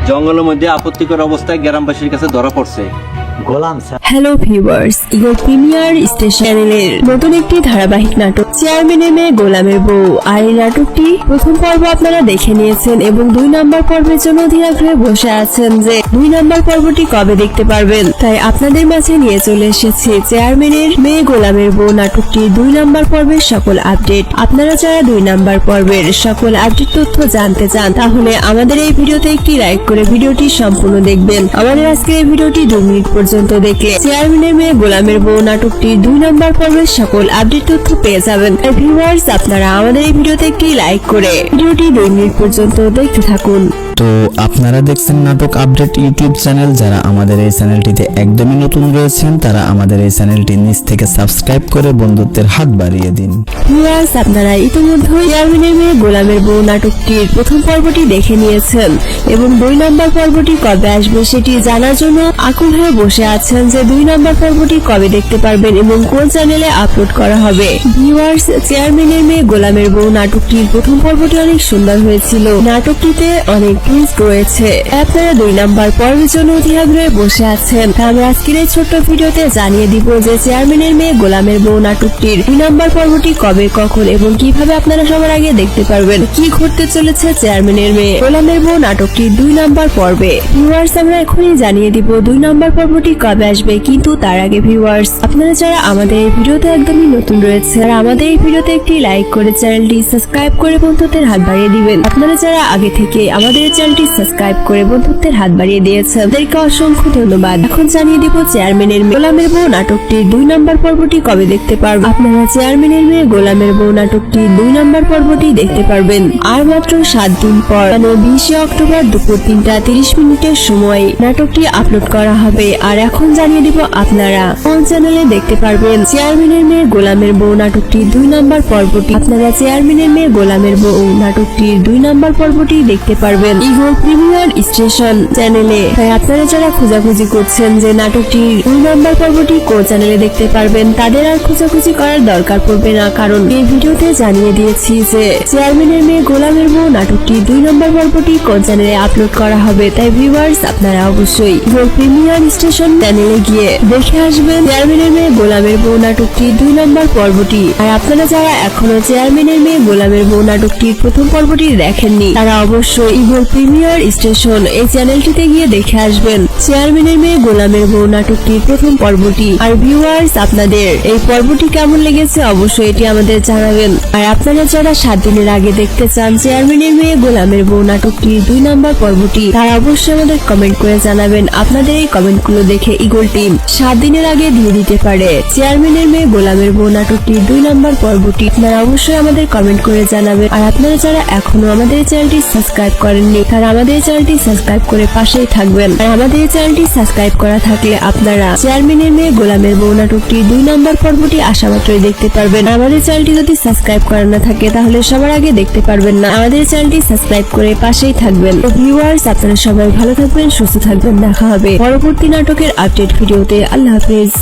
জঙ্গলের মধ্যে আপত্তিকর অবস্থায় গ্রামবাসীর কাছে ধরা পড়ছে। Golam sir. Hello viewers, eagle premier স্টেশনের নতুন একটি ধারাবাহিক নাটক চেয়ারম্যানের মেয়ে গোলামের বউ। আর এই নাটকটি প্রথম পর্ব আপনারা দেখে নিয়েছেন এবং 2 নম্বর পর্বের জন্য ধীরে ধীরে বসে আছেন যে 2 নম্বর পর্বটি কবে দেখতে পারবেন। তাই আপনাদের মাঝে নিয়ে চলে এসেছে চেয়ারম্যানের মেয়ে গোলামের বউ নাটকটির 2 নম্বর পর্বের সকল আপডেট। আপনারা যারা 2 নম্বর পর্বের সকল আপডেট তথ্য জানতে চান তাহলে আমাদের এই ভিডিওতে একটি লাইক করে ভিডিওটি সম্পূর্ণ দেখবেন। আমাদের আজকের এই ভিডিওটি 2 মিনিট পর্যন্ত দেখলে চেয়ারম্যানের মেয়ে গোলামের বউ নাটকটির 2 নম্বর পর্বের সকল আপডেট তথ্য পেয়ে যাবেন। ভিউয়ার্স, আপনারা আমাদের এই ভিডিওতে একটি লাইক করে ভিডিওটি 2 মিনিট পর্যন্ত দেখতে থাকুন। তো আপনারা দেখছেন নাটক আপডেট ইউটিউব চ্যানেল। যারা আমাদের এই চ্যানেলটিতে একদমই নতুন রয়েছেন তারা আমাদের এই চ্যানেলটি নিচ থেকে সাবস্ক্রাইব করে বন্ধুত্বের হাত বাড়িয়ে দিন। ভিউয়ার্স, আপনারা ইতিমধ্যে চেয়ারম্যানের মেয়ে গোলামের বউ নাটকটির প্রথম পর্বটি দেখে নিয়েছেন এবং 2 নম্বর পর্বটি কবে আসবে সেটি জানার জন্য আকুল হয়ে বসে আছেন যে 2 নম্বর পর্বটি কবে দেখতে পারবেন এবং কোন চ্যানেলে আপলোড করা হবে। ভিউয়ার্স, চেয়ারম্যানের মেয়ে গোলামের বউ নাটকটির প্রথম পর্বটি অনেক সুন্দর হয়েছিল। নাটকটিতে অনেক টুইস্ট রয়েছে। আপনারা 2 নম্বর পর্বের জন্য অধীর বসে আছেন। আমরা আজকের এই ছোট্ট ভিডিওতে জানিয়ে দিব যে চেয়ারম্যানের মেয়ে গোলামের বউ নাটকটির 2 নম্বর পর্বটি কবে, কখন এবং কিভাবে আপনারা সবার আগে দেখতে পারবেন। কি ঘটতে চলেছে চেয়ারম্যানের মেয়ে গোলামের বউ নাটকটির 2 নম্বর পর্বে। ভিউয়ার্স, আমরা এখনই জানিয়ে দিব 2 নম্বর পর্বটি কবে আসবে, কিন্তু তার আগে ভিউয়ার্স, আপনারা যারা আমাদের এই ভিডিওতে একদমই নতুন রয়েছে আর আমাদের এই ভিডিওতে একটি লাইক করে চ্যানেলটি সাবস্ক্রাইব করে বন্ধুত্বের হাত বাড়িয়ে দিবেন। আপনারা যারা আগে থেকে আমাদের চ্যানেলটি সাবস্ক্রাইব করে বন্ধুত্বের হাত বাড়িয়ে দিয়েছেন তাদেরকে অসংখ্য ধন্যবাদ। এখন জানিয়ে দিব চেয়ারম্যানের মেয়ে গোলামের বউ নাটকটির 2 নম্বর পর্বটি কবে দেখতে পারবেন। আপনারা চেয়ারম্যানের মেয়ে গোলামের বউ নাটকটির 2 নম্বর পর্বটি দেখতে পারবেন আর মাত্র 7 দিন পর, মানে 20 অক্টোবর দুপুর 3:30 মিনিটের সময় নাটকটি আপলোড করা হবে। আর এখন জানিয়ে দিব আপনারা কোন চ্যানেলে দেখতে পারবেন চেয়ারম্যানের মেয়ে গোলামের বউ নাটকটির 2 নম্বর পর্বটি। আপনারা চেয়ারম্যানের মেয়ে গোলামের বউ নাটকটির 2 নম্বর পর্বটি দেখতে পারবেন ইগল প্রিমিয়ার স্টেশন চ্যানেলে। তাই আপনারা যারা খোঁজাখুঁজি করছেন যে নাটকটির 2 নম্বর পর্বটি কোন চ্যানেলে দেখতে পারবেন তাদের আর খোঁজাখুঁজি করার দরকার পড়বে না, কারণ এই ভিডিওতে জানিয়ে দিয়েছি যে চেয়ারম্যানের মেয়ে গোলামের বউ নাটকটির 2 নম্বর পর্বটি কোন চ্যানেলে আপলোড করা হবে। তাই ভিউয়ার্স, আপনারা অবশ্যই ইগল প্রিমিয়ার স্টেশন চ্যানেলে গিয়ে দেখে আসবেন চেয়ারম্যানের মেয়ে গোলামের বউ নাটকটির 2 নম্বর পর্বটি। আর আপনারা যারা এখনো চেয়ারম্যানের মেয়ে গোলামের বউ নাটকটির প্রথম পর্বটি দেখেননি তারা অবশ্যই ইগল প্রিমিয়ার স্টেশন এই চ্যানেলটিতে গিয়ে দেখে আসবেন চেয়ারম্যানের মেয়ে গোলামের বউ নাটকটির প্রথম পর্বটি। আর ভিউয়ার্স, আপনাদের এই পর্বটি কেমন লেগেছে অবশ্যই এটি আমাদের জানাবেন। আর আপনারা যারা 7 দিনের আগে দেখতে চান চেয়ারম্যানের মেয়ে গোলামের বউ নাটকটির 2 নম্বর পর্বটি তারা অবশ্যই আমাদের কমেন্ট করে জানাবেন। আপনাদের এই কমেন্টগুলো দেখে ইগল টিম 7 দিনের আগে দিয়ে দিতে পারে চেয়ারম্যানের মেয়ে গোলামের বউ নাটকটির 2 নম্বর পর্বটি। আপনারা অবশ্যই আমাদের কমেন্ট করে জানাবেন। আর আপনারা যারা এখনো আমাদের চ্যানেলটি সাবস্ক্রাইব করেননি তারা আমাদের চ্যানেলটি সাবস্ক্রাইব করে পাশেই থাকবেন। আর আমাদের চ্যানেলটি সাবস্ক্রাইব করা থাকলে আপনারা চেয়ারম্যানের মেয়ে গোলামের বউ নাটকটির 2 নম্বর পর্বটি আসা মাত্রই দেখতে পারবেন। আমাদের চ্যানেলটি যদি সাবস্ক্রাইব করা না থাকে তাহলে সবার আগে দেখতে পারবেন না। আমাদের চ্যানেলটি সাবস্ক্রাইব করে পাশেই থাকবেন। ভিউয়ার্স, আপনারা সবাই ভালো থাকবেন, সুস্থ থাকবেন। দেখা হবে পরবর্তী নাটকের আপডেট ভিডিওতে। আল্লাহ হাফেজ।